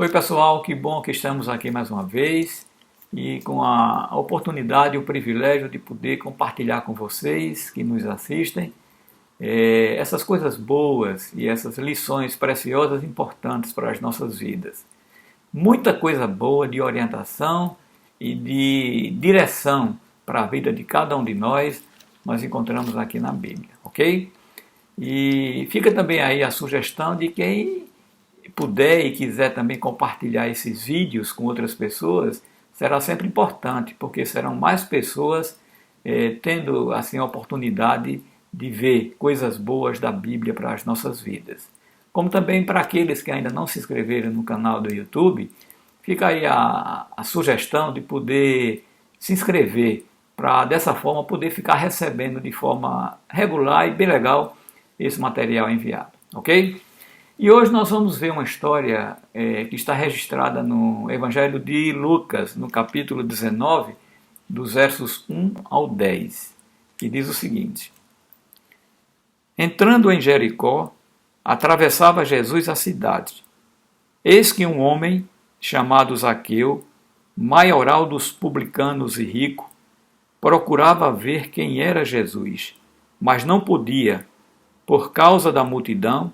Oi pessoal, que bom que estamos aqui mais uma vez e com a oportunidade e o privilégio de poder compartilhar com vocês que nos assistem essas coisas boas e essas lições preciosas e importantes para as nossas vidas. Muita coisa boa de orientação e de direção para a vida de cada um de nós encontramos aqui na Bíblia, ok? E fica também aí a sugestão de quem puder e quiser também compartilhar esses vídeos com outras pessoas, será sempre importante, porque serão mais pessoas tendo assim a oportunidade de ver coisas boas da Bíblia para as nossas vidas. Como também para aqueles que ainda não se inscreveram no canal do YouTube, fica aí a sugestão de poder se inscrever, para dessa forma poder ficar recebendo de forma regular e bem legal esse material enviado, ok? E hoje nós vamos ver uma história que está registrada no Evangelho de Lucas, no capítulo 19, dos versos 1 ao 10, que diz o seguinte: Entrando em Jericó, atravessava Jesus a cidade. Eis que um homem, chamado Zaqueu, maioral dos publicanos e rico, procurava ver quem era Jesus, mas não podia, por causa da multidão,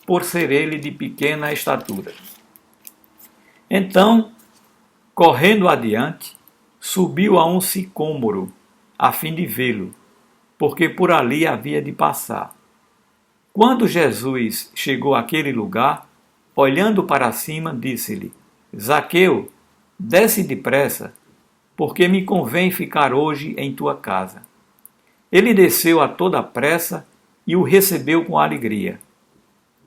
por ser ele de pequena estatura. Então, correndo adiante, subiu a um sicômoro, a fim de vê-lo, porque por ali havia de passar. Quando Jesus chegou àquele lugar, olhando para cima, disse-lhe: Zaqueu, desce depressa, porque me convém ficar hoje em tua casa. Ele desceu a toda pressa e o recebeu com alegria.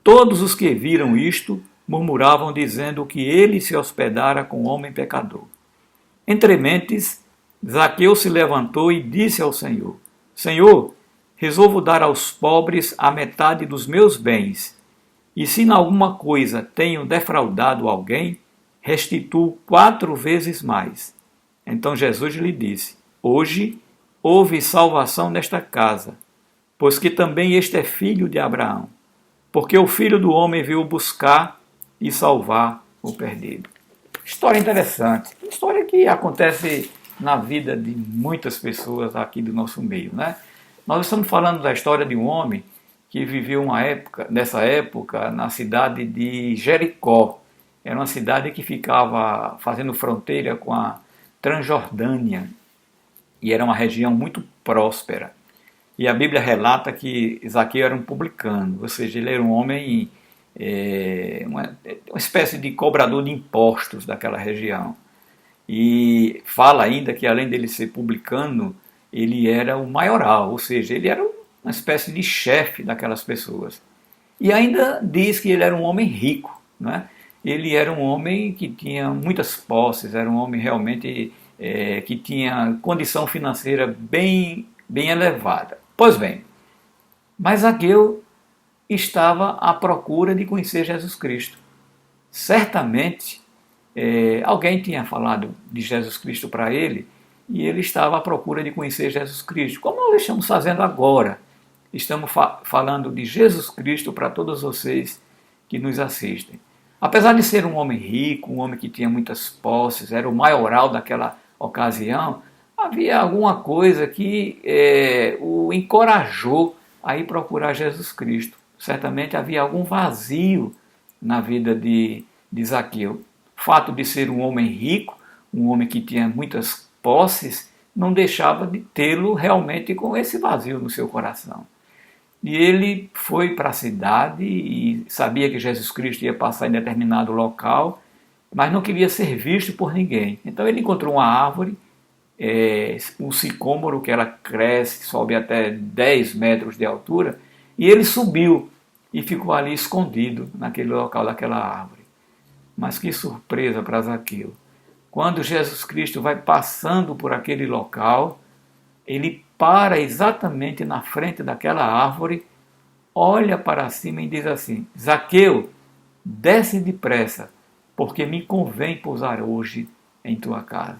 Todos os que viram isto murmuravam, dizendo que ele se hospedara com um homem pecador. Entre mentes, Zaqueu se levantou e disse ao Senhor: Senhor, resolvo dar aos pobres a metade dos meus bens, e se em alguma coisa tenho defraudado alguém, restituo 4 vezes mais. Então Jesus lhe disse: Hoje houve salvação nesta casa, pois que também este é filho de Abraão. Porque o Filho do Homem veio buscar e salvar o perdido. História interessante. História que acontece na vida de muitas pessoas aqui do nosso meio, né? Nós estamos falando da história de um homem que viveu nessa época na cidade de Jericó. Era uma cidade que ficava fazendo fronteira com a Transjordânia e era uma região muito próspera. E a Bíblia relata que Zaqueu era um publicano, ou seja, ele era um homem, uma espécie de cobrador de impostos daquela região. E fala ainda que além dele ser publicano, ele era o maioral, ou seja, ele era uma espécie de chefe daquelas pessoas. E ainda diz que ele era um homem rico, né? Ele era um homem que tinha muitas posses, era um homem realmente que tinha condição financeira bem elevada. Pois bem, mas Zaqueu estava à procura de conhecer Jesus Cristo. Certamente, alguém tinha falado de Jesus Cristo para ele e ele estava à procura de conhecer Jesus Cristo. Como nós estamos fazendo agora? Estamos falando de Jesus Cristo para todos vocês que nos assistem. Apesar de ser um homem rico, um homem que tinha muitas posses, era o maioral daquela ocasião, havia alguma coisa que o encorajou a ir procurar Jesus Cristo. Certamente havia algum vazio na vida de Zaqueu. O fato de ser um homem rico, um homem que tinha muitas posses, não deixava de tê-lo realmente com esse vazio no seu coração. E ele foi para a cidade e sabia que Jesus Cristo ia passar em determinado local, mas não queria ser visto por ninguém. Então ele encontrou uma árvore, um sicômoro, que ela cresce, sobe até 10 metros de altura, e ele subiu e ficou ali escondido naquele local daquela árvore. Mas que surpresa para Zaqueu! Quando Jesus Cristo vai passando por aquele local, ele para exatamente na frente daquela árvore, olha para cima e diz assim: Zaqueu, desce depressa, porque me convém pousar hoje em tua casa.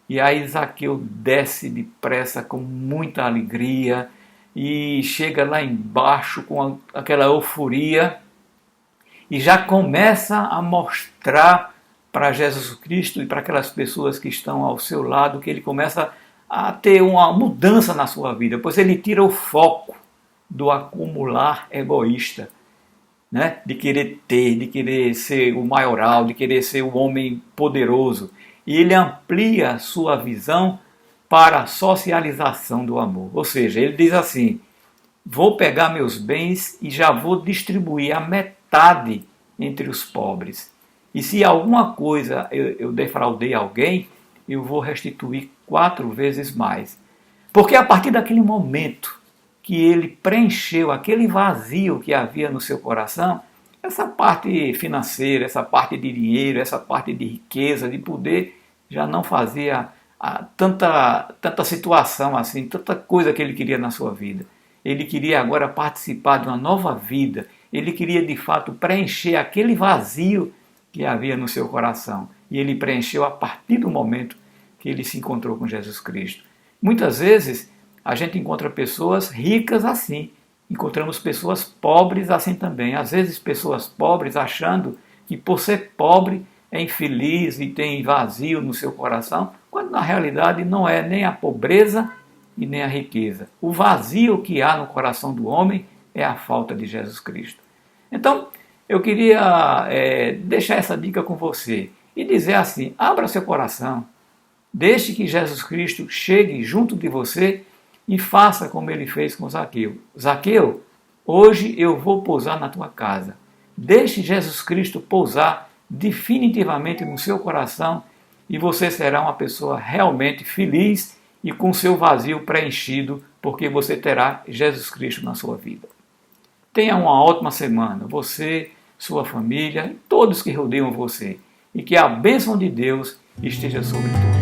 E aí Zaqueu desce depressa com muita alegria e chega lá embaixo com aquela euforia e já começa a mostrar para Jesus Cristo e para aquelas pessoas que estão ao seu lado que ele começa a ter uma mudança na sua vida, pois ele tira o foco do acumular egoísta, né? De querer ter, de querer ser o maioral, de querer ser o homem poderoso. E ele amplia a sua visão para a socialização do amor. Ou seja, ele diz assim: vou pegar meus bens e já vou distribuir a metade entre os pobres. E se alguma coisa eu defraudei alguém, eu vou restituir 4 vezes mais. Porque a partir daquele momento que ele preencheu aquele vazio que havia no seu coração, essa parte financeira, essa parte de dinheiro, essa parte de riqueza, de poder, já não fazia tanta situação assim, tanta coisa que ele queria na sua vida. Ele queria agora participar de uma nova vida. Ele queria de fato preencher aquele vazio que havia no seu coração. E ele preencheu a partir do momento que ele se encontrou com Jesus Cristo. Muitas vezes a gente encontra pessoas ricas assim, encontramos pessoas pobres assim também. Às vezes pessoas pobres achando que por ser pobre é infeliz e tem vazio no seu coração, quando na realidade não é nem a pobreza e nem a riqueza. O vazio que há no coração do homem é a falta de Jesus Cristo. Então, eu queria deixar essa dica com você e dizer assim: abra seu coração, deixe que Jesus Cristo chegue junto de você e faça como ele fez com Zaqueu. Zaqueu, hoje eu vou pousar na tua casa. Deixe Jesus Cristo pousar definitivamente no seu coração e você será uma pessoa realmente feliz e com seu vazio preenchido, porque você terá Jesus Cristo na sua vida. Tenha uma ótima semana, você, sua família, todos que rodeiam você, e que a bênção de Deus esteja sobre todos.